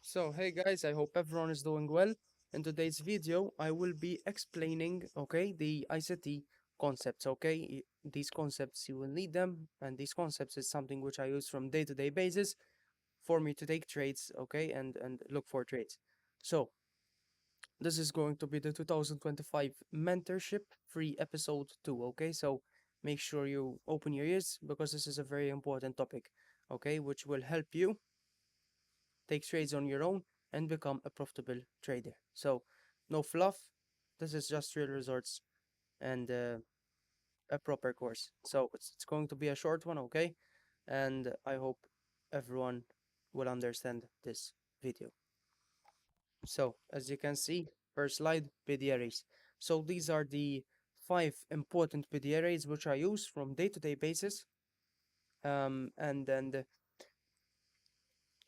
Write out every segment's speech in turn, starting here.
So, hey guys, I hope everyone is doing well. In today's video, I will be explaining, the ICT concepts, These concepts, you will need them, and these concepts is something which I use from day-to-day basis for me to take trades, and look for trades. So, this is going to be the 2025 mentorship free episode 2, okay? So, make sure you open your ears because this is a very important topic, which will help you take trades on your own, and become a profitable trader. So, no fluff. This is just real results and a proper course. So, it's going to be a short one, okay? And I hope everyone will understand this video. So, as you can see, first slide, PD arrays. So, these are the 5 important PD arrays which I use from day-to-day basis. And then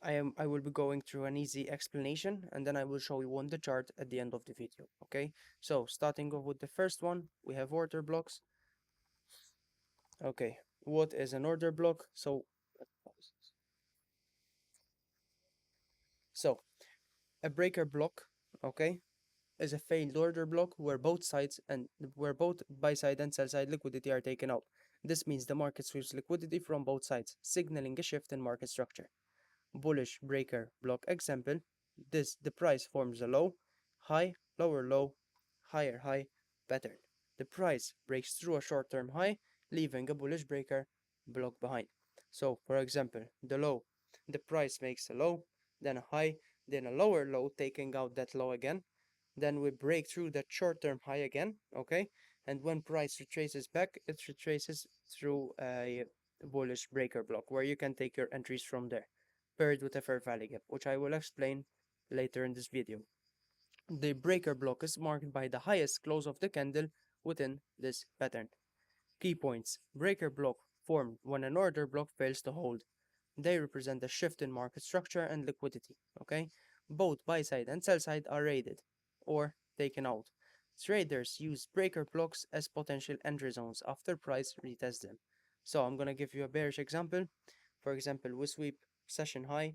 I will be going through an easy explanation and then I will show you on the chart at the end of the video. Okay, so starting off with the first one, we have order blocks. Okay, what is an order block? So a breaker block, okay, is a failed order block where both buy side and sell side liquidity are taken out. This means the market sweeps liquidity from both sides, signaling a shift in market structure. Bullish breaker block example, the price forms a low, high, lower, higher high pattern. The price breaks through a short-term high, leaving a bullish breaker block behind. So, for example, the price makes a low, then a high, then a lower low, taking out that low again. Then we break through that short-term high again, okay? And when price retraces back, it retraces through a bullish breaker block where you can take your entries from there, paired with a fair value gap, which I will explain later in this video. The breaker block is marked by the highest close of the candle within this pattern. Key points. Breaker block formed when an order block fails to hold. They represent a shift in market structure and liquidity. Okay? Both buy side and sell side are raided or taken out. Traders use breaker blocks as potential entry zones after price retests them. So I'm gonna give you a bearish example. For example, we sweep session high,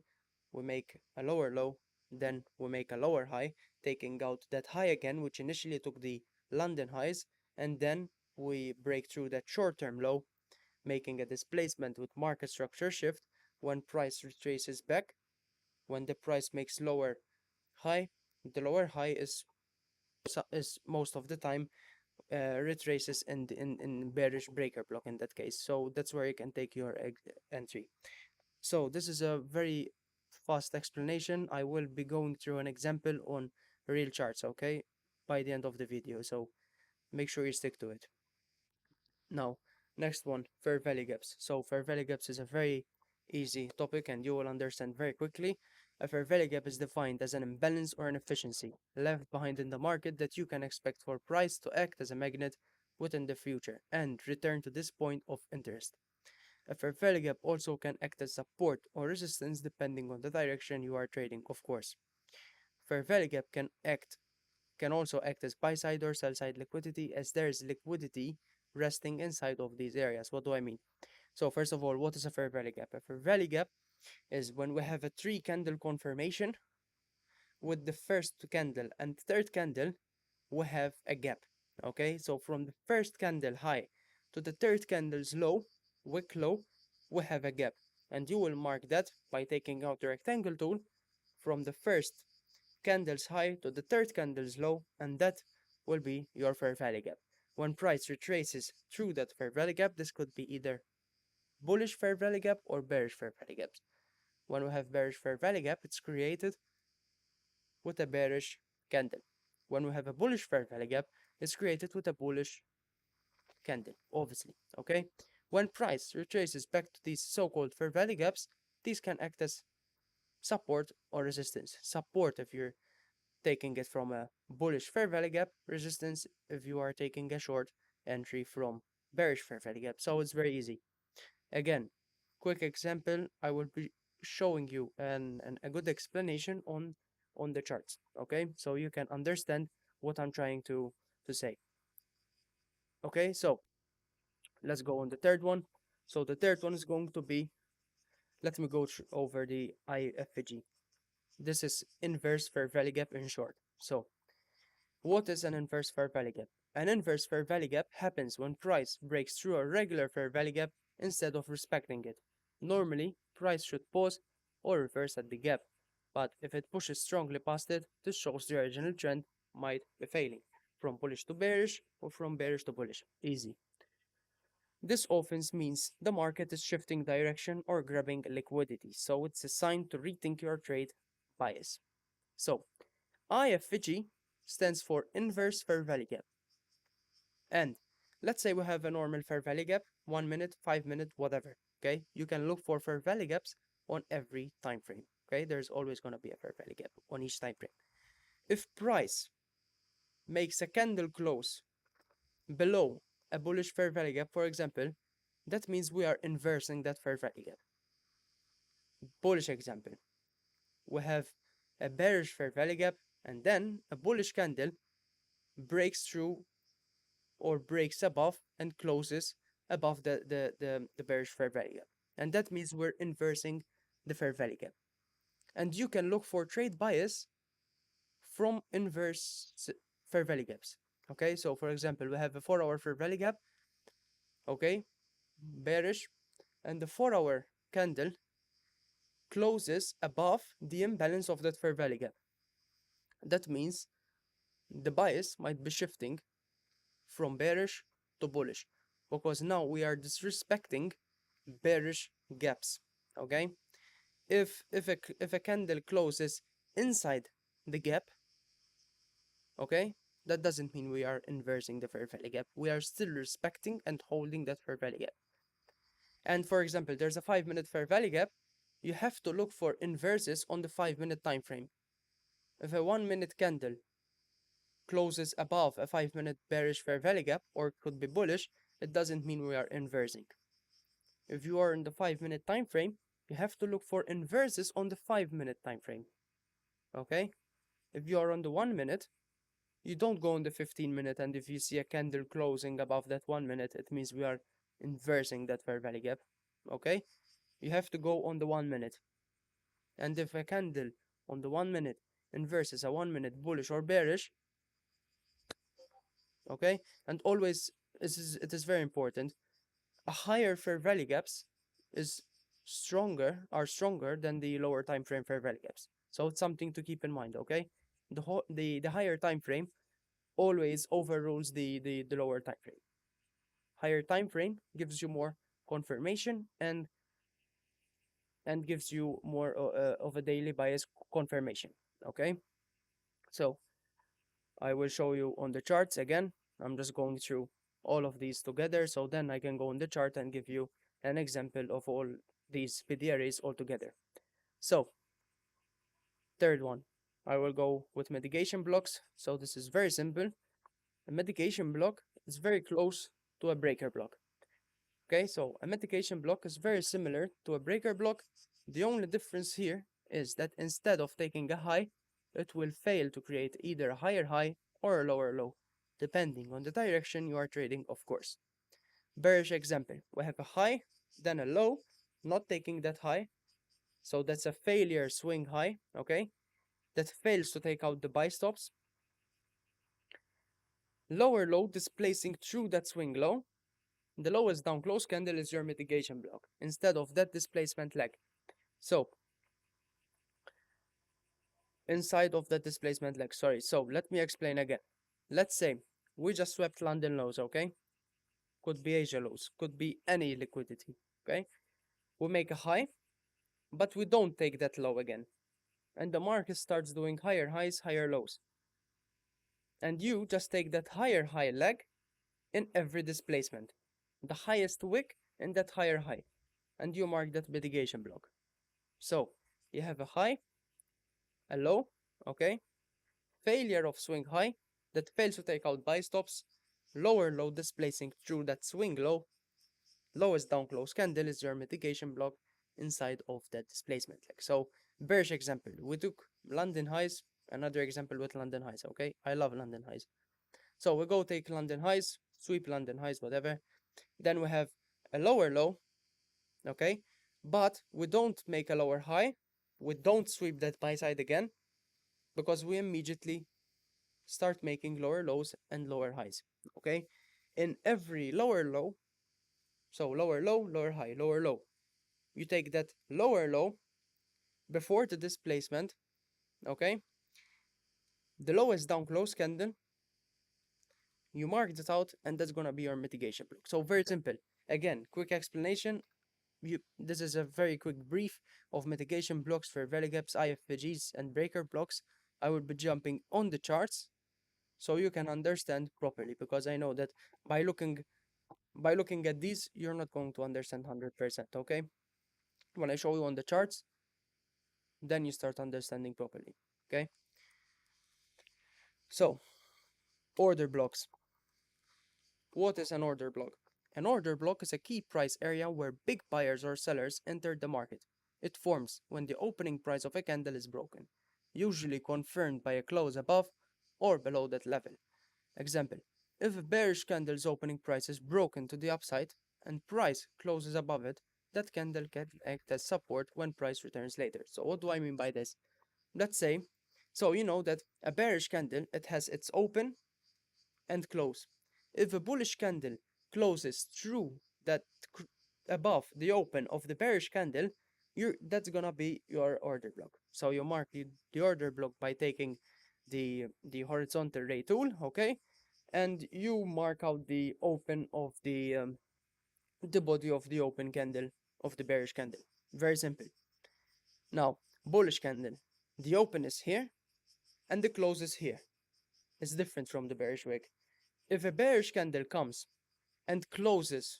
we make a lower low, then we make a lower high, taking out that high again, which initially took the London highs, and then we break through that short-term low, making a displacement with market structure shift when price retraces back. When the price makes lower high, the lower high is most of the time retraces in bearish breaker block in that case. So that's where you can take your entry. So this is a very fast explanation. I will be going through an example on real charts, okay, by the end of the video. So make sure you stick to it. Now, next one, fair value gaps. So fair value gaps is a very easy topic and you will understand very quickly. A fair value gap is defined as an imbalance or inefficiency left behind in the market that you can expect for price to act as a magnet within the future and return to this point of interest. A fair value gap also can act as support or resistance depending on the direction you are trading, of course. Fair value gap can also act as buy side or sell side liquidity as there is liquidity resting inside of these areas. What do I mean? So first of all, what is a fair value gap? A fair value gap is when we have a three candle confirmation with the first candle and third candle we have a gap. Okay, so from the first candle high to the third candle's low, wick low, we have a gap. And you will mark that by taking out the rectangle tool from the first candle's high to the third candle's low, and that will be your fair value gap. When price retraces through that fair value gap, this could be either bullish fair value gap or bearish fair value gaps. When we have bearish fair value gap, it's created with a bearish candle. When we have a bullish fair value gap, it's created with a bullish candle, obviously, okay? When price retraces back to these so-called fair value gaps, these can act as support or resistance. Support if you're taking it from a bullish fair value gap, resistance if you are taking a short entry from bearish fair value gap. So it's very easy. Again, quick example, I will be showing you a good explanation on the charts, okay? So you can understand what I'm trying to say. Okay, so let's go on the third one. So the third one is going to be, let me go over the IFG. This is inverse fair value gap in short. So, what is an inverse fair value gap? An inverse fair value gap happens when price breaks through a regular fair value gap instead of respecting it. Normally, price should pause or reverse at the gap, but if it pushes strongly past it, this shows the original trend might be failing, from bullish to bearish or from bearish to bullish. Easy. This often means the market is shifting direction or grabbing liquidity, so it's a sign to rethink your trade bias. So, IFVG stands for inverse fair value gap. And let's say we have a normal fair value gap, 1 minute, 5 minute, whatever. Okay, you can look for fair value gaps on every time frame. Okay, there's always going to be a fair value gap on each time frame. If price makes a candle close below a bullish fair value gap, for example, that means we are inversing that fair value gap. Bullish example, we have a bearish fair value gap and then a bullish candle breaks through or breaks above and closes above the bearish fair value gap. And that means we're inversing the fair value gap. And you can look for trade bias from inverse fair value gaps. Okay, so for example, we have a 4-hour fair value gap, okay, bearish, and the 4-hour candle closes above the imbalance of that fair value gap. That means the bias might be shifting from bearish to bullish because now we are disrespecting bearish gaps. Okay, if a candle closes inside the gap, okay, that doesn't mean we are inversing the fair value gap. We are still respecting and holding that fair value gap. And for example, there's a 5-minute fair value gap. You have to look for inverses on the 5-minute time frame. If a 1-minute candle closes above a 5-minute bearish fair value gap or could be bullish, it doesn't mean we are inversing. If you are in the 5-minute time frame, you have to look for inverses on the 5-minute time frame. Okay? If you are on the 1 minute, you don't go on the 15-minute, and if you see a candle closing above that 1 minute, it means we are inversing that fair value gap. Okay? You have to go on the 1 minute. And if a candle on the 1 minute inverses a 1 minute bullish or bearish, okay, and always it is very important, a higher fair value gaps is are stronger than the lower time frame fair value gaps. So it's something to keep in mind, okay? The higher time frame always overrules the lower time frame. Higher time frame gives you more confirmation and gives you more of a daily bias confirmation, okay? So I will show you on the charts again. I'm just going through all of these together, so then I can go on the chart and give you an example of all these PD arrays all together. So, third one, I will go with mitigation blocks. So this is very simple. A mitigation block is very close to a breaker block. Okay, so a mitigation block is very similar to a breaker block. The only difference here is that instead of taking a high, it will fail to create either a higher high or a lower low, depending on the direction you are trading, of course. Bearish example, we have a high, then a low, not taking that high, so that's a failure swing high, okay, that fails to take out the buy stops. Lower low displacing through that swing low. The lowest down close candle is your mitigation block instead of that displacement leg. So inside of that displacement leg, sorry, so let me explain again. Let's say we just swept London lows, okay? Could be Asia lows, could be any liquidity, okay? We make a high, but we don't take that low again. And the market starts doing higher highs, higher lows. And you just take that higher high leg in every displacement, the highest wick in that higher high, and you mark that mitigation block. So you have a high, a low, okay, failure of swing high that fails to take out buy stops, lower low displacing through that swing low, lowest down close candle is your mitigation block inside of that displacement leg. So bearish example, we took London highs, another example with London highs, okay? I love London highs. So we go take London highs, sweep London highs, whatever. Then we have a lower low, okay? But we don't make a lower high, we don't sweep that buy side again because we immediately start making lower lows and lower highs. Okay, in every lower low, so lower low, lower high, lower low, you take that lower low before the displacement. Okay, the lowest down close candle, you mark that out, and that's gonna be your mitigation block. So very simple. Again, quick explanation. This is a very quick brief of mitigation blocks for value gaps, IFPGs, and breaker blocks. I will be jumping on the charts so you can understand properly, because I know that by looking at these, you're not going to understand 100%. Okay, when I show you on the charts, then you start understanding properly. Okay, so order blocks. What is an order block? An order block is a key price area where big buyers or sellers enter the market. It forms when the opening price of a candle is broken, usually confirmed by a close above or below that level. Example: if a bearish candle's opening price is broken to the upside and price closes above it, that candle can act as support when price returns later. So what do I mean by this? Let's say, so you know that a bearish candle, it has its open and close. If a bullish candle closes through that above the open of the bearish candle, that's gonna be your order block. So you mark the order block by taking the horizontal ray tool, okay, and you mark out the open of the body of the open candle of the bearish candle. Very simple. Now, bullish candle, the open is here and the close is here. It's different from the bearish wick. If a bearish candle comes and closes,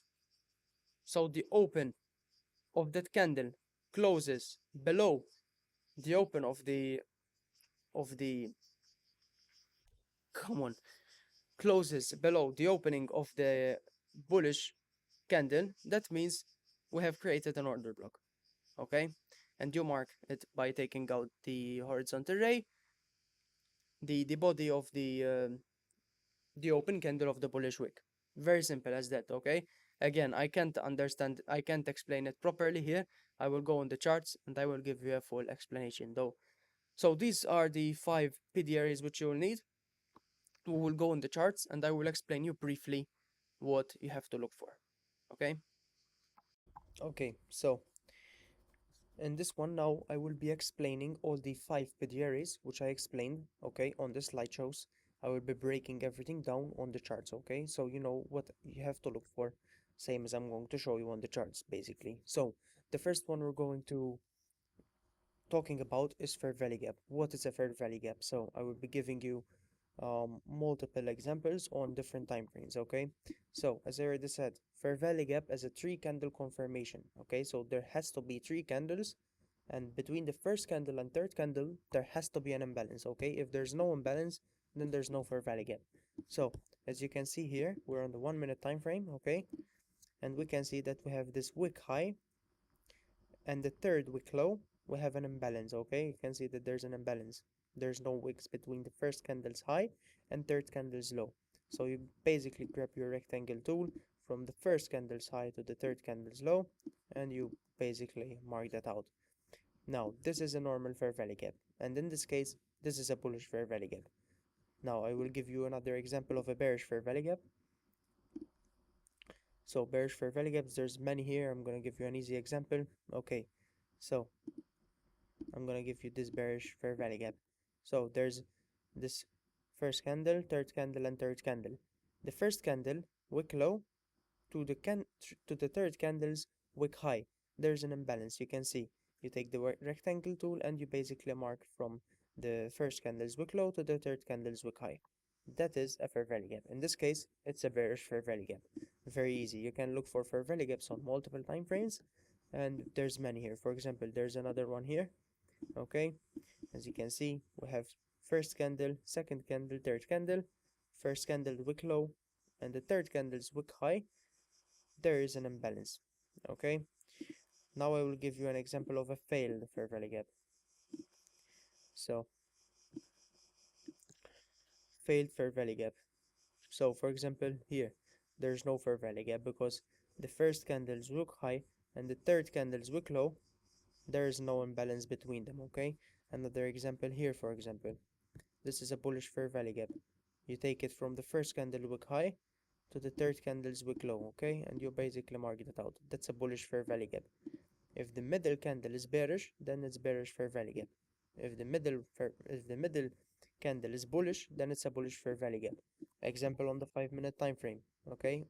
so the open of that candle closes below the open of the come on, closes below the opening of the bullish candle, that means we have created an order block. Okay, and you mark it by taking out the horizontal ray, the body of the open candle of the bullish wick. Very simple as that. Okay, again, I can't explain it properly here. I will go on the charts and I will give you a full explanation though. So these are the 5 PD areas which you will need. We will go on the charts and I will explain you briefly what you have to look for. Okay, okay, so in this one now I will be explaining all the 5 PD areas which I explained, okay, on the slideshows. I will be breaking everything down on the charts, okay, so you know what you have to look for, same as I'm going to show you on the charts basically. So the first one we're going to talking about is fair value gap. What is a fair value gap? So I will be giving you multiple examples on different time frames. Okay, so as I already said, fair value gap is a 3 candle confirmation. Okay, so there has to be 3 candles, and between the first candle and third candle there has to be an imbalance. Okay, if there's no imbalance, then there's no fair value gap. So as you can see here, we're on the 1 minute time frame. Okay, and we can see that we have this wick high and the third wick low. We have an imbalance. Okay, you can see that there's an imbalance. There's no wicks between the first candle's high and third candle's low. So you basically grab your rectangle tool from the first candle's high to the third candle's low, and you basically mark that out. Now this is a normal fair value gap, and in this case this is a bullish fair value gap. Now I will give you another example of a bearish fair value gap. So bearish fair value gaps, there's many here. I'm gonna give you an easy example. Okay, so I'm gonna give you this bearish fair value gap. So there's this first candle, third candle, and third candle. The first candle wick low to the third candle's wick high. There's an imbalance. You can see. You take the rectangle tool and you basically mark from the first candle's wick low to the third candle's wick high. That is a fair value gap. In this case, it's a bearish fair value gap. Very easy. You can look for fair value gaps on multiple time frames, and there's many here. For example, there's another one here. Okay, as you can see, we have first candle, second candle, third candle, first candle wick low, and the third candle's wick high. There is an imbalance. Okay, now I will give you an example of a failed fair value gap. So, failed fair value gap. So, for example, here, there's no fair value gap because the first candle's wick high and the third candle's wick low, there is no imbalance between them, okay? Another example here, for example, this is a bullish fair value gap. You take it from the first candle wick high to the third candle's wick low, okay? And you basically mark it out. That's a bullish fair value gap. If the middle candle is bearish, then it's bearish fair value gap. If the middle candle is bullish, then it's a bullish fair value gap. Example on the 5-minute time frame, okay?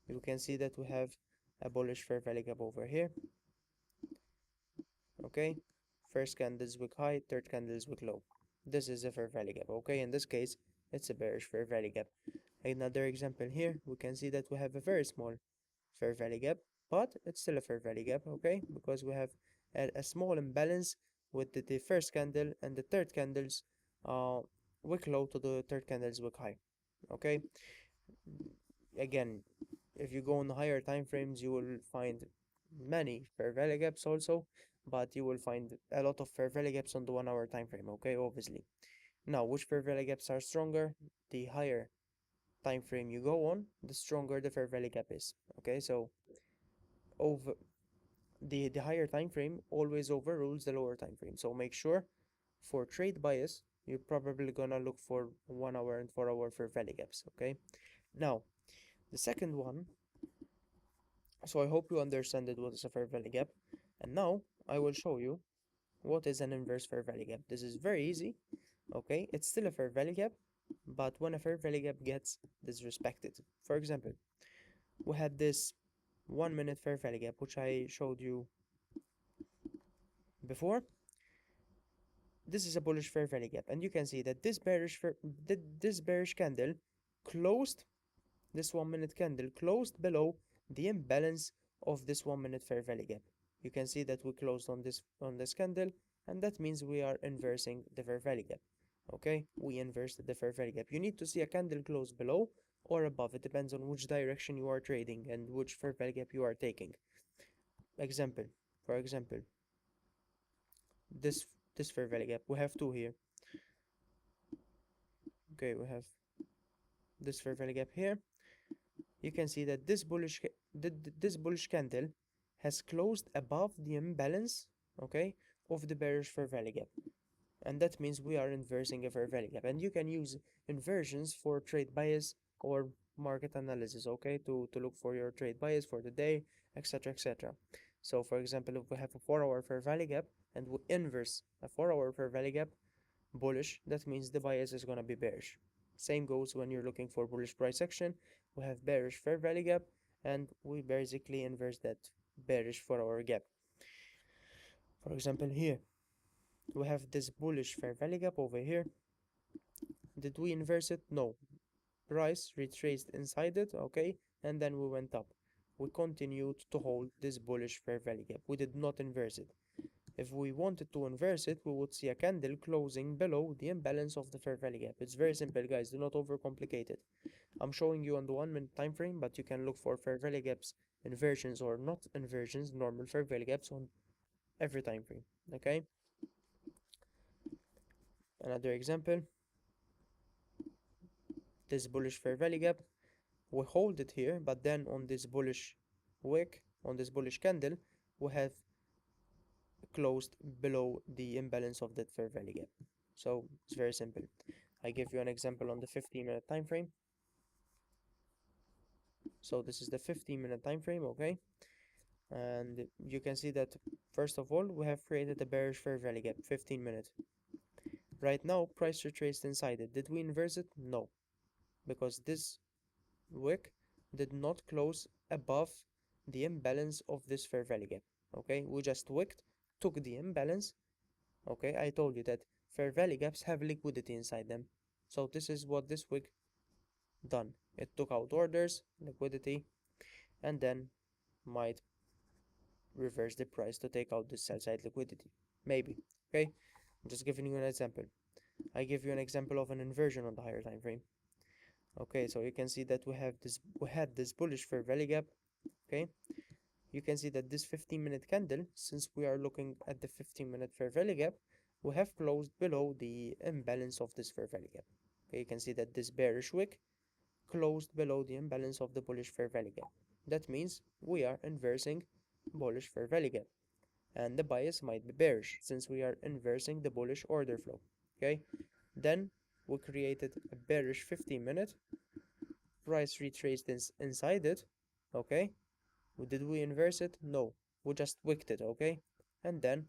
You can see that we have a bullish fair value gap over here, okay? First candle is wick high, third candle is wick low. This is a fair value gap, okay? In this case, it's a bearish fair value gap. Another example here, we can see that we have a very small fair value gap, but it's still a fair value gap, okay? Because we have a small imbalance with the first candle and the third candle's wick low to the third candle's wick high, okay? Again, if you go on higher time frames, you will find many fair value gaps also, but you will find a lot of fair value gaps on the 1 hour time frame, okay? Obviously. Now, which fair value gaps are stronger? The higher time frame you go on, the stronger the fair value gap is, okay? So over the higher time frame always overrules the lower time frame. So make sure for trade bias, you're probably gonna look for 1 hour and 4 hour fair value gaps, okay? Now, the second one, so I hope you understand it what is a fair value gap. And now I will show you what is an inverse fair value gap. This is very easy, okay? It's still a fair value gap, but when a fair value gap gets disrespected. For example, we had this 1 minute fair value gap, which I showed you before. This is a bullish fair value gap, and you can see that this bearish candle closed, this 1 minute candle closed below the imbalance of this 1 minute fair value gap. You can see that we closed on this candle, and that means we are inversing the fair value gap. Okay, we inversed the fair value gap. You need to see a candle close below or above. It depends on which direction you are trading and which fair value gap you are taking. Example, for example, this this fair value gap. We have two here. Okay, we have this fair value gap here. You can see that this bullish candle has closed above the imbalance, okay, of the bearish fair value gap, and that means we are inversing a fair value gap. And you can use inversions for trade bias or market analysis, okay, to look for your trade bias for the day, etc., etc. So for example, if we have a 4 hour fair value gap and we inverse a 4 hour fair value gap bullish, that means the bias is going to be bearish. Same goes when you're looking for bullish price action. We have bearish fair value gap, and we basically inverse that bearish 4 hour gap. For example, here we have this bullish fair value gap over here. Did we inverse it? No. Price retraced inside it, okay, and then we went up. We continued to hold this bullish fair value gap. We did not inverse it. If we wanted to inverse it, we would see a candle closing below the imbalance of the fair value gap. It's very simple, guys. Do not overcomplicate it. I'm showing you on the 1 minute time frame, but you can look for fair value gaps, inversions or not inversions, normal fair value gaps on every time frame. Okay. Another example. This bullish fair value gap. We hold it here, but then on this bullish wick, on this bullish candle, we have closed below the imbalance of that fair value gap. So it's very simple. I give you an example on the 15-minute time frame. So this is the 15-minute time frame, okay? And you can see that first of all, we have created a bearish fair value gap, 15 minutes. Right now, price retraced inside it. Did we inverse it? No, because this wick did not close above the imbalance of this fair value gap. Okay, we just wicked, took the imbalance. Okay, I told you that fair value gaps have liquidity inside them. So this is what this wick done. It took out orders, liquidity, and then might reverse the price to take out the sell side liquidity. Maybe. Okay, I'm just giving you an example. I give you an example of an inversion on the higher time frame. Okay, so you can see that we had this bullish fair value gap. Okay, you can see that this 15-minute candle, since we are looking at the 15-minute fair value gap, we have closed below the imbalance of this fair value gap. Okay, you can see that this bearish wick closed below the imbalance of the bullish fair value gap. That means we are inversing bullish fair value gap. and the bias might be bearish since we are inversing the bullish order flow. Okay, then we created a bearish 15-minute, price retraced inside it. Okay, did we inverse it? No, we just wicked it. Okay, and then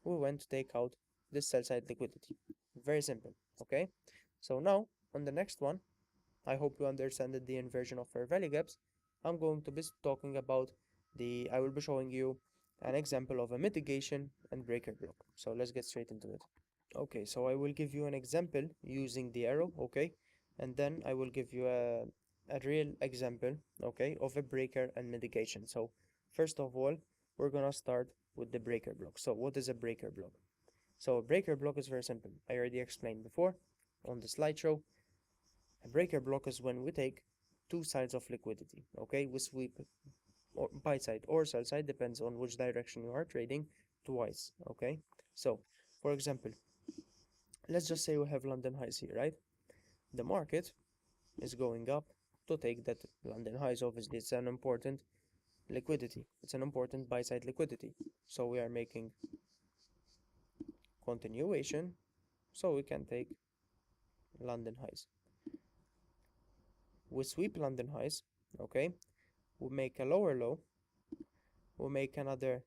we went to take out this sell side liquidity. Very simple. Okay, so now on the next one, I hope you understand the inversion of fair value gaps. I'm going to be talking about I will be showing you an example of a mitigation and breaker block. So let's get straight into it. Okay, so I will give you an example using the arrow, okay? And then I will give you a real example, okay, of a breaker and mitigation. So first of all, we're gonna start with the breaker block. So what is a breaker block? So a breaker block is very simple. I already explained before on the slideshow. A breaker block is when we take two sides of liquidity, okay? We sweep or buy side or sell side, depends on which direction you are trading, twice, okay? So, for example, let's just say we have London highs here, right? The market is going up to take that London highs. Obviously, it's an important liquidity. It's an important buy side liquidity. So we are making continuation so we can take London highs. We sweep London highs, okay? We make a lower low. We make another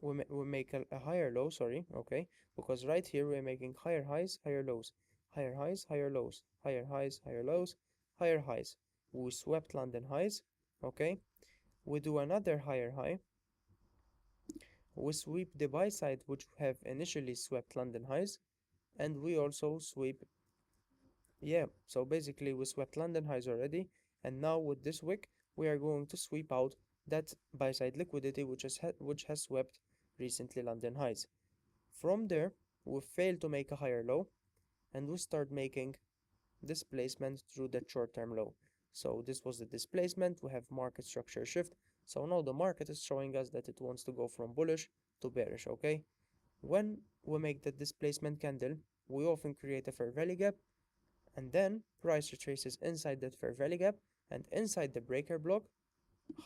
we make a higher low, sorry, okay, because right here we're making higher highs, higher lows, higher highs, higher lows, higher highs, higher lows, higher highs. We swept London highs, okay, we do another higher high, we sweep the buy side which have initially swept London highs, and we also sweep, yeah, so basically we swept London highs already, and now with this wick we are going to sweep out that buy side liquidity which has swept recently London highs. From there, we fail to make a higher low and we start making displacement through that short-term low. So this was the displacement, we have market structure shift. So now the market is showing us that it wants to go from bullish to bearish, okay? When we make the displacement candle, we often create a fair value gap and then price retraces inside that fair value gap and inside the breaker block.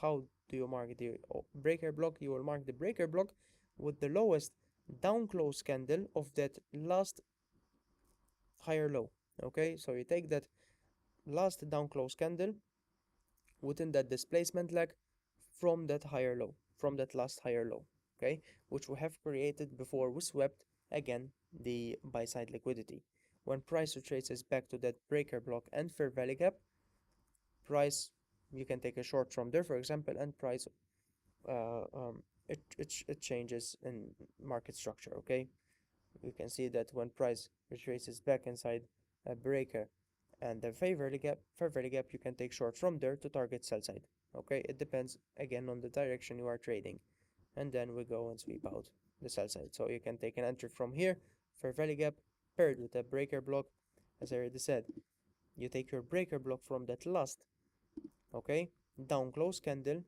How do you mark the breaker block? You will mark the breaker block with the lowest down close candle of that last higher low. Okay, so you take that last down close candle within that displacement leg from that higher low, from that last higher low, okay, which we have created before we swept again the buy side liquidity. When price retraces back to that breaker block and fair value gap, price, you can take a short from there, for example, and price it changes in market structure, okay? You can see that when price retraces back inside a breaker and the fair value gap, you can take short from there to target sell side, okay? It depends again on the direction you are trading, and then we go and sweep out the sell side. So you can take an entry from here, fair value gap paired with a breaker block. As I already said, you take your breaker block from that last, okay, down close candle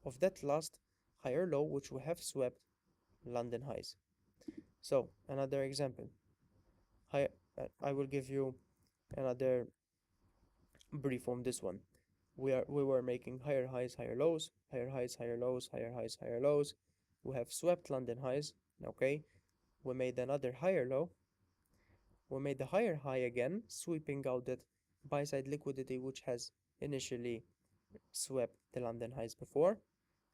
of that last higher low which we have swept London highs. So another example, I will give you another brief on this one. We were making higher highs, higher lows, higher highs, higher lows, higher highs, higher lows. We have swept London highs, okay. We made another higher low. We made the higher high again, sweeping out that buy side liquidity which has initially swept the London highs before.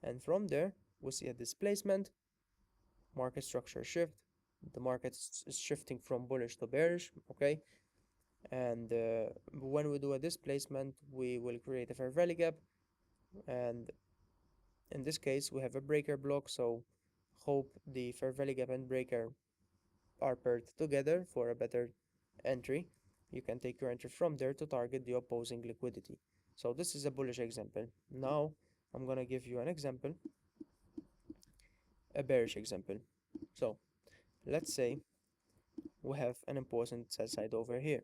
And from there, we see a displacement, market structure shift. The market is shifting from bullish to bearish, okay? And when we do a displacement, we will create a fair value gap. And in this case, we have a breaker block. So hope the fair value gap and breaker are paired together for a better entry. You can take your entry from there to target the opposing liquidity. So this is a bullish example. Now I'm gonna give you an example, a bearish example. So let's say we have an important sell side over here,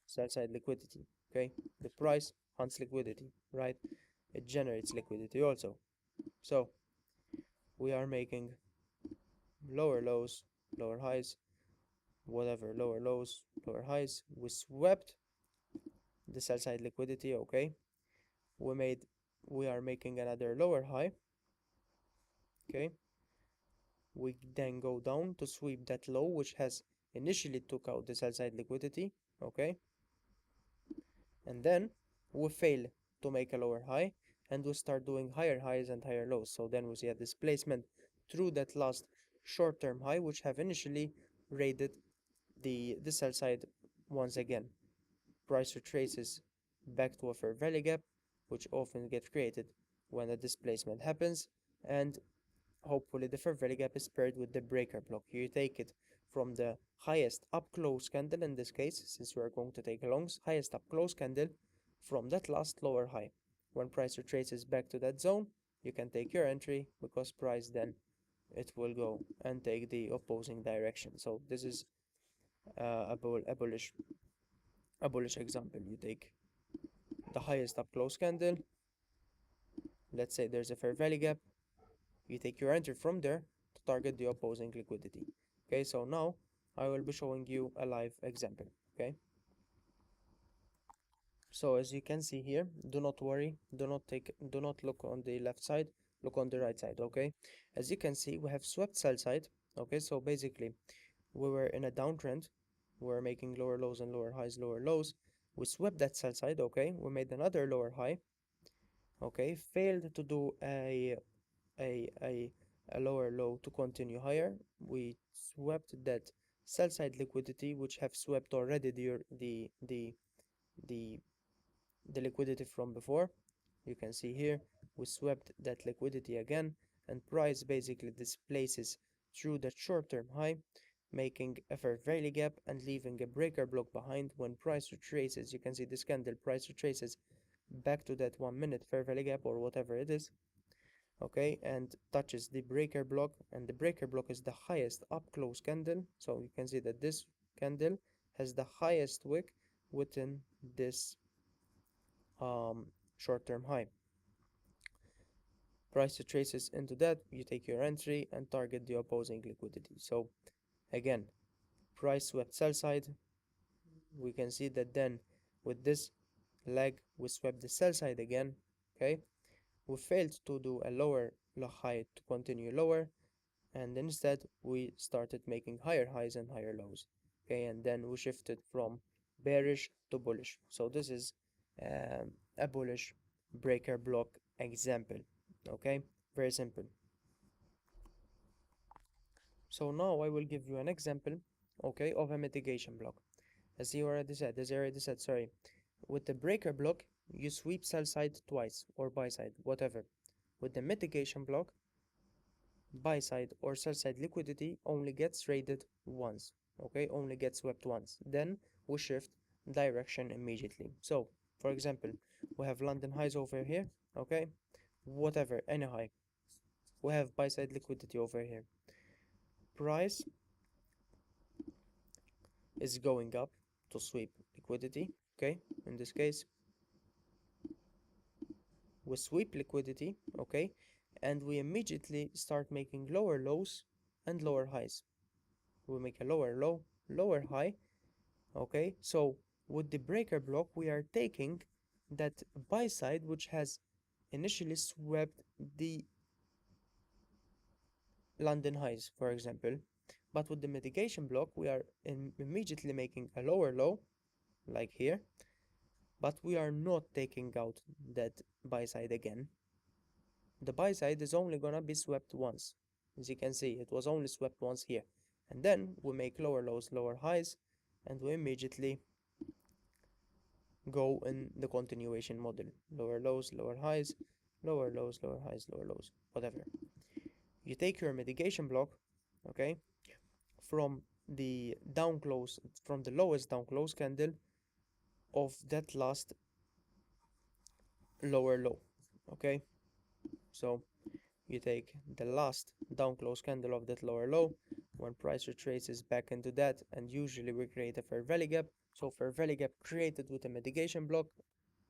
sell side liquidity, okay? The price hunts liquidity, right? It generates liquidity also. So we are making lower lows, lower highs, whatever, lower lows, lower highs. We swept the sell side liquidity, okay? We are making another lower high, Okay, we then go down to sweep that low which has initially took out the sell side liquidity. Okay, and then we fail to make a lower high, and we start doing higher highs and higher lows. So then we see a displacement through that last short-term high which have initially raided the sell side once again. Price retraces back to a fair value gap, which often gets created when a displacement happens, and hopefully the fair value gap is paired with the breaker block. You take it from the highest up close candle, in this case, since we are going to take longs, highest up close candle from that last lower high. When price retraces back to that zone, you can take your entry because price then it will go and take the opposing direction. So this is a bullish example. You take the highest up close candle, let's say there's a fair value gap, you take your entry from there to target the opposing liquidity. Okay, so now I will be showing you a live example. Okay, so as you can see here, do not worry, do not look on the left side, look on the right side. Okay, as you can see, we have swept sell side. Okay, so basically we were in a downtrend, we were making lower lows and lower highs, lower lows. We swept that sell side. Okay, we made another lower high. Okay, failed to do a, a, a lower low to continue higher. We swept that sell side liquidity, which have swept already the the liquidity from before. You can see here we swept that liquidity again, and price basically displaces through that short-term high, making a fair value gap and leaving a breaker block behind. When price retraces, you can see this candle price retraces back to that 1 minute fair value gap or whatever it is. Okay, and touches the breaker block, and the breaker block is the highest up close candle. So you can see that this candle has the highest wick within this short-term high. Price retraces into that, you take your entry and target the opposing liquidity. So again, price swept sell side, we can see that then with this leg we swept the sell side again. Okay, we failed to do a lower high to continue lower, and instead we started making higher highs and higher lows. Okay, and then we shifted from bearish to bullish. So this is a bullish breaker block example. Okay, very simple. So now I will give you an example, okay, of a mitigation block. As I already said, sorry, with the breaker block you sweep sell side twice or buy side, whatever. With the mitigation block, buy side or sell side liquidity only gets traded once. Okay, only gets swept once, then we shift direction immediately. So for example, we have London highs over here. Okay, whatever, any high, we have buy side liquidity over here. Price is going up to sweep liquidity. Okay, in this case we sweep liquidity. Okay, and we immediately start making lower lows and lower highs. We make a lower low, lower high. Okay, so with the breaker block we are taking that buy side which has initially swept the London highs, for example, but with the mitigation block we are immediately making a lower low like here, but we are not taking out that buy side again. The buy side is only gonna be swept once. As you can see, it was only swept once here, and then we make lower lows, lower highs, and we immediately go in the continuation model. Lower lows, lower highs, lower lows, lower highs, lower lows, whatever. You take your mitigation block, okay, from the down close, from the lowest down close candle of that last lower low. Okay, so you take the last down close candle of that lower low. When price retraces back into that, and usually we create a fair value gap, so fair value gap created with a mitigation block,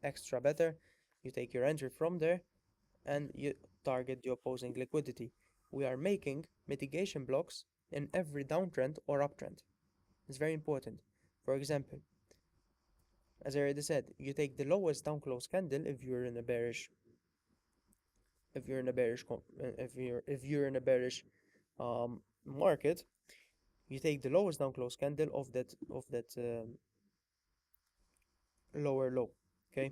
extra better. You take your entry from there and you target the opposing liquidity. We are making mitigation blocks in every downtrend or uptrend. It's very important. For example, as I already said, you take the lowest down close candle if you're in a bearish if you're in a if you're in a bearish market, you take the lowest down close candle of that lower low. Okay,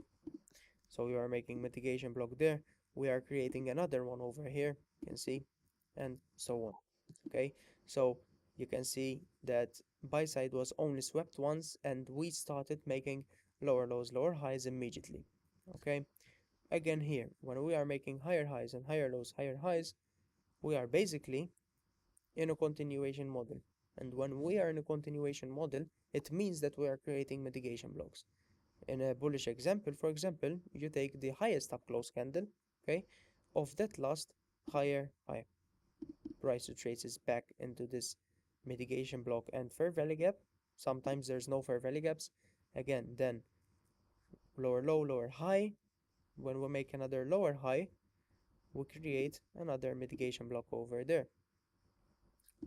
so we are making mitigation block there. We are creating another one over here, you can see, and so on. Okay, so you can see that buy side was only swept once and we started making lower lows, lower highs immediately. Okay, again here, when we are making higher highs and higher lows, higher highs, we are basically in a continuation model. And when we are in a continuation model, it means that we are creating mitigation blocks. In a bullish example, for example, you take the highest up close candle, okay, of that last higher high. Price retraces back into this mitigation block and fair value gap. Sometimes there's no fair value gaps. Again, then lower low, lower high. When we make another lower high, we create another mitigation block over there.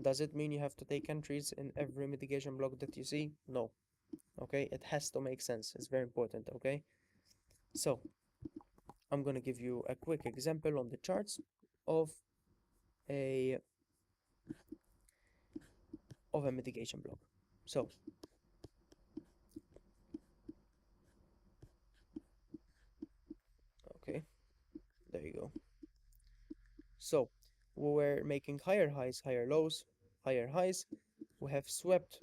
Does it mean you have to take entries in every mitigation block that you see? No. Okay, it has to make sense. It's very important. Okay, so I'm gonna give you a quick example on the charts of a of a mitigation block. So okay, there you go. So we were making higher highs, higher lows, higher highs. We have swept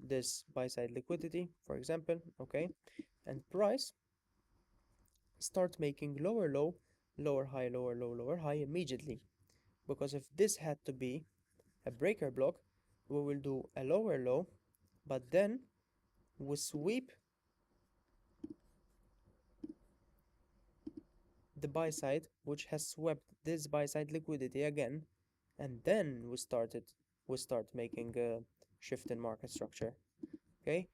this buy side liquidity, for example, okay, and price start making lower low, lower high, lower low, lower high immediately. Because if this had to be a breaker block, we will do a lower low, but then we sweep the buy side, which has swept this buy side liquidity again, and then we start making a shift in market structure. Okay,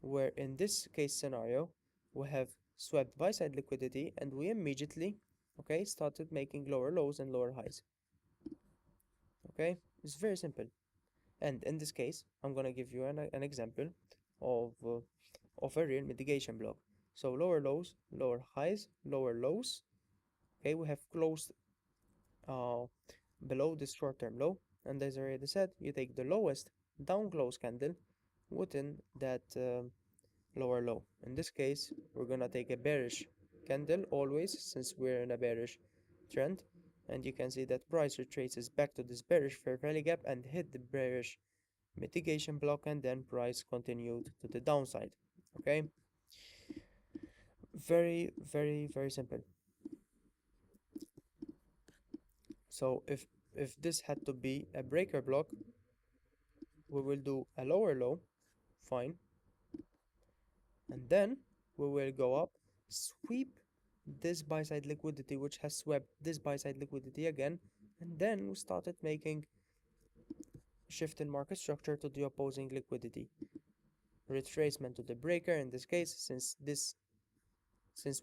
where in this case scenario we have swept buy side liquidity and we immediately, okay, started making lower lows and lower highs. Okay, it's very simple. And in this case, I'm gonna give you an example of uh, of a real mitigation block. So lower lows, lower highs, lower lows. Okay, we have closed uh, below this short-term low, and as I already said, you take the lowest down close candle within that lower low. In this case, we're gonna take a bearish candle always, since we're in a bearish trend, and you can see that price retraces back to this bearish fair value gap and hit the bearish mitigation block, and then price continued to the downside. Okay, very very very simple. So if this had to be a breaker block, we will do a lower low, fine, and then we will go up, sweep this buy side liquidity which has swept this buy side liquidity again, and then we started making shift in market structure to the opposing liquidity, retracement to the breaker in this case. Since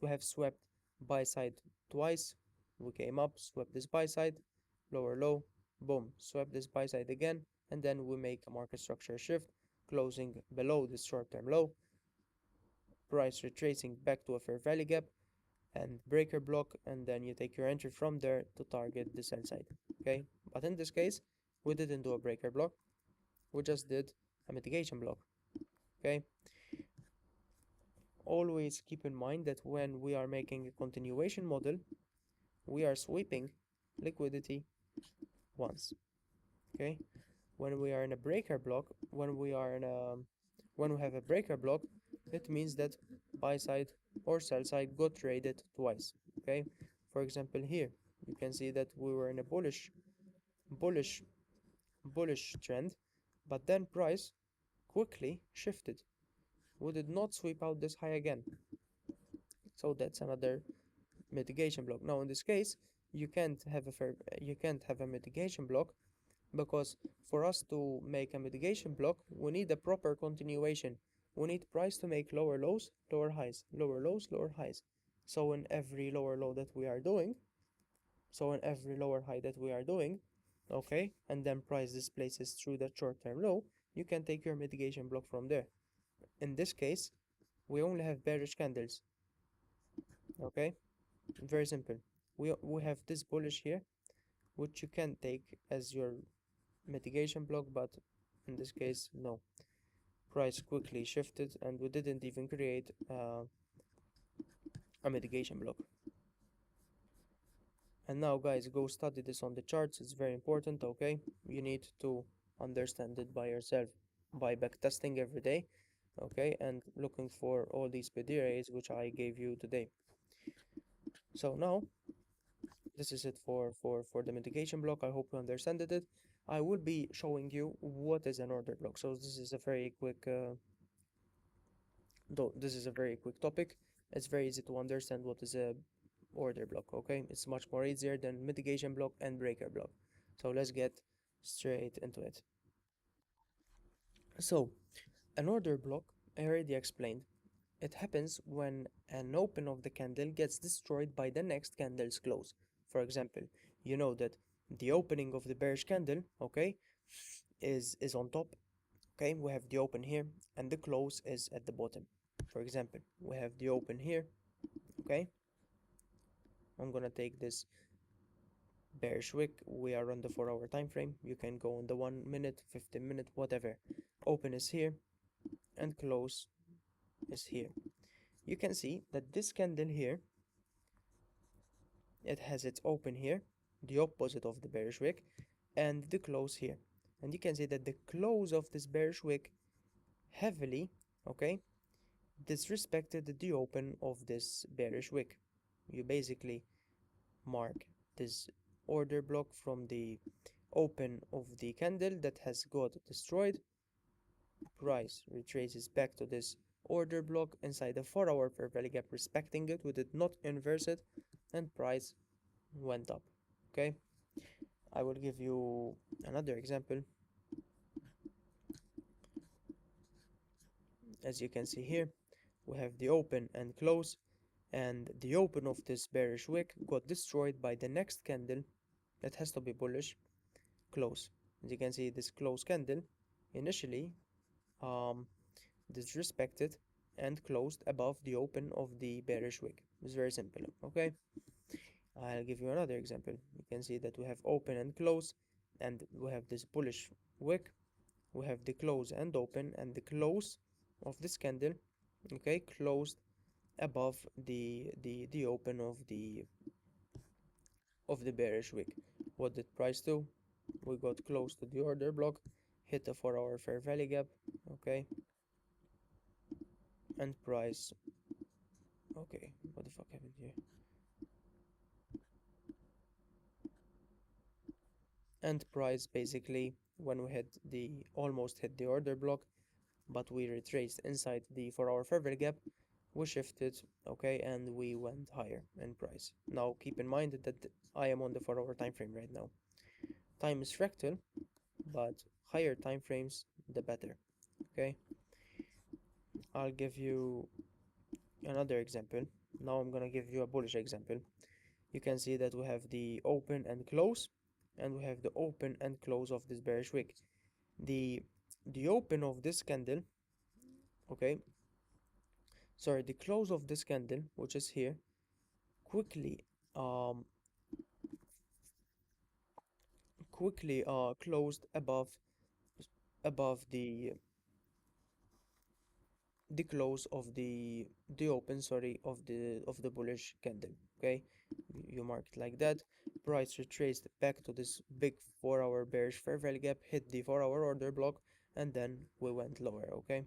we have swept buy side twice, we came up, swept this buy side, lower low, boom, swept this buy side again, and then we make a market structure shift, closing below this short-term low, price retracing back to a fair value gap and breaker block, and then you take your entry from there to target the sell side. Okay, but in this case, we didn't do a breaker block, we just did a mitigation block. Okay, always keep in mind that when we are making a continuation model, we are sweeping liquidity once. Okay, when we are in a breaker block, when we have a breaker block, it means that buy side or sell side got traded twice. Okay, for example here you can see that we were in a bullish bullish trend, but then price quickly shifted. We did not sweep out this high again, so that's another mitigation block. Now in this case, you can't have a mitigation block, because for us to make a mitigation block, we need a proper continuation. We need price to make lower lows, lower highs, lower lows, lower highs. So in every lower low that we are doing, so in every lower high that we are doing, okay, and then price displaces through that short-term low, you can take your mitigation block from there. In this case, we only have bearish candles. Okay, very simple. we have this bullish here, which you can take as your mitigation block, but in this case, no. Price quickly shifted and we didn't even create a mitigation block. And now guys, go study this on the charts, it's very important, okay? You need to understand it by yourself by backtesting every day, okay? And looking for all these PD rays which I gave you today. So now, this is it for the mitigation block. I hope you understand it. I will be showing you what is an order block. So this is a very quick though this is a very quick topic. It's very easy to understand what is a order block, okay? It's much more easier than mitigation block and breaker block. So let's get straight into it. So an order block, I already explained. It happens when an open of the candle gets destroyed by the next candle's close. For example, you know that the opening of the bearish candle, okay, is on top. Okay, we have the open here and the close is at the bottom. For example, we have the open here, okay? I'm gonna take this bearish wick. We are on the 4-hour time frame. You can go on the 1 minute, 15-minute, whatever. Open is here and close is here. You can see that this candle here, it has its open here, the opposite of the bearish wick, and the close here. And you can see that the close of this bearish wick heavily, okay, disrespected the open of this bearish wick. You basically mark this order block from the open of the candle that has got destroyed. Price retraces back to this order block inside the 4-hour fair value gap, respecting it. We did not inverse it, and price went up. Okay, I will give you another example. As you can see here, we have the open and close, and the open of this bearish wick got destroyed by the next candle that has to be bullish close. As you can see, this close candle initially disrespected and closed above the open of the bearish wick. It's very simple. Okay, I'll give you another example. You can see that we have open and close, and we have this bullish wick. We have the close and open, and the close of this candle, okay, closed above the open of the bearish wick. What did price do? We got close to the order block, hit the 4-hour fair value gap, okay, and price, okay, what the fuck happened here? And price basically, when we hit the almost hit the order block, but we retraced inside the 4-hour fair value gap, we shifted, okay, and we went higher in price. Now keep in mind that I am on the 4-hour time frame right now. Time is fractal, but higher time frames the better. Okay, I'll give you another example. Now I'm gonna give you a bullish example. You can see that we have the open and close, and we have the open and close of this bearish wick. The open of this candle, okay, sorry, the close of this candle, which is here, quickly closed above the close of the open, sorry, of the bullish candle. Okay, you mark it like that. Price retraced back to this big 4-hour bearish fair value gap, hit the 4-hour order block, and then we went lower. Okay,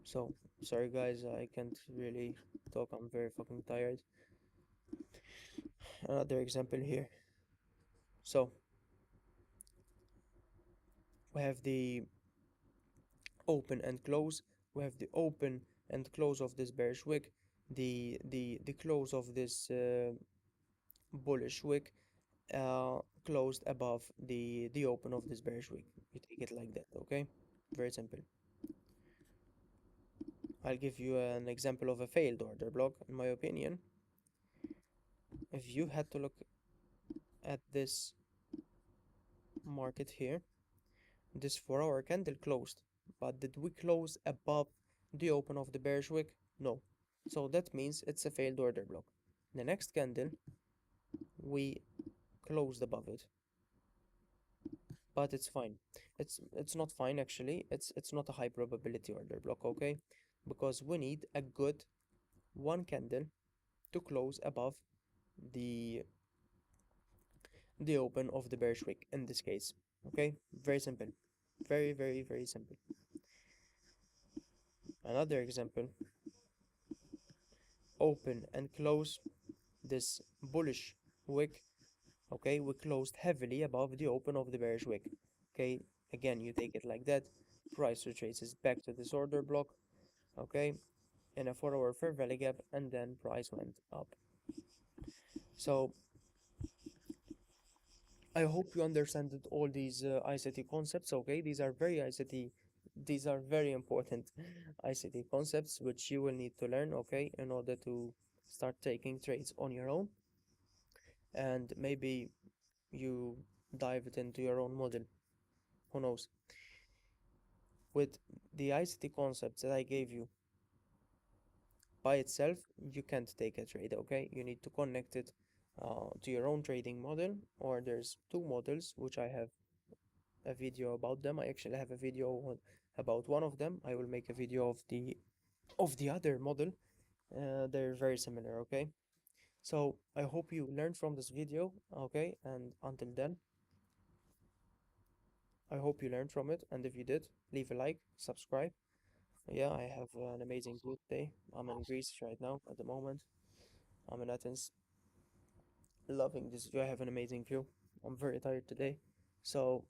so sorry guys, I can't really talk, I'm very fucking tired. Another example here. So we have the open and close. We have the open and close of this bearish wick, the close of this bullish wick closed above the open of this bearish wick. You take it like that. Okay, very simple. I'll give you an example of a failed order block. In my opinion, if you had to look at this market here, this 4-hour candle closed, but did we close above the open of the bearish wick? No. So that means it's a failed order block. The next candle we closed above it, but it's fine. It's not fine actually. It's not a high probability order block, okay? Because we need a good one candle to close above the the open of the bearish wick in this case. Okay, very simple, very simple. Another example: open and close this bullish wick. Okay, we closed heavily above the open of the bearish wick. Okay, again, you take it like that. Price retraces back to this order block. Okay, in a 4-hour fair value gap, and then price went up. So I hope you understand all these ICT concepts. Okay, these are very important ICT concepts which you will need to learn. Okay, in order to start taking trades on your own, and maybe you dive it into your own model. Who knows? With the ICT concepts that I gave you by itself, you can't take a trade. Okay, you need to connect it to your own trading model, or there's two models which I have a video about them. I actually have a video about one of them. I will make a video of the other model. They're very similar, okay? So I hope you learned from this video, okay? And until then, I hope you learned from it. And if you did, leave a like, subscribe. Yeah, I have an amazing view today. I'm in Greece right now at the moment. I'm in Athens. Loving this view. I have an amazing view. I'm very tired today. So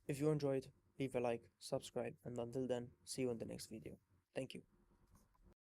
if you enjoyed, leave a like, subscribe, and until then, see you in the next video. Thank you.